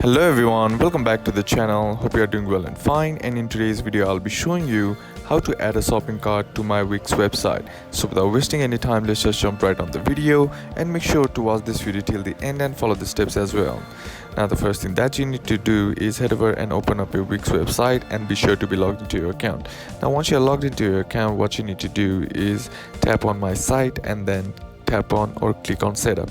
Hello everyone, welcome back to the channel. Hope you are doing well and fine, and in today's video I'll be showing you how to add a shopping cart to my Wix website. So without wasting any time, let's just jump right on the video and make sure to watch this video till the end and follow the steps as well. Now the first thing that you need to do is head over and open up your Wix website and be sure to be logged into your account. Now once you're logged into your account, what you need to do is tap on my site and then tap on or click on setup.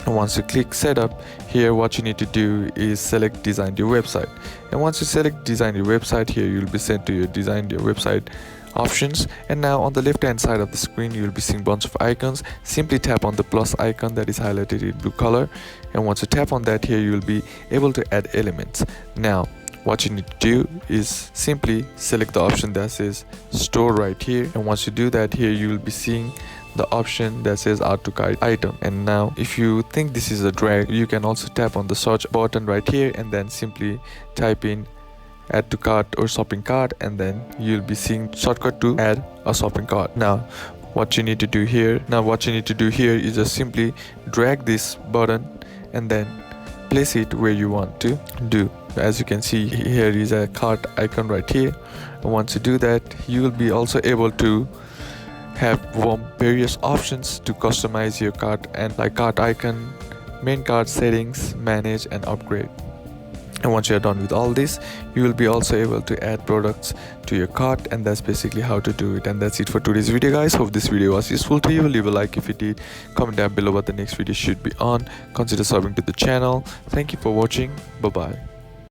And once you click setup, here what you need to do is select design your website. And once you select design your website, here you'll be sent to your design your website options. And now on the left hand side of the screen you'll be seeing bunch of icons. Simply tap on the plus icon that is highlighted in blue color, and once you tap on that, here you'll be able to add elements. Now what you need to do is simply select the option that says store right here, and once you do that, here you will be seeing the option that says add to cart item. And now if you think this is a drag, you can also tap on the search button right here and then simply type in add to cart or shopping cart, and then you'll be seeing shortcut to add a shopping cart. Now what you need to do here is just simply drag this button and then place it where you want to do. As you can see, here is a cart icon right here, and once you do that, you will be also able to have various options to customize your cart, and like cart icon, main cart settings, manage and upgrade. And once you're done with all this, you will be also able to add products to your cart, and that's basically how to do it. And that's it for today's video, guys. Hope this video was useful to you. Leave a like if it did, comment down below what the next video should be on, consider subbing to the channel. Thank you for watching. Bye bye.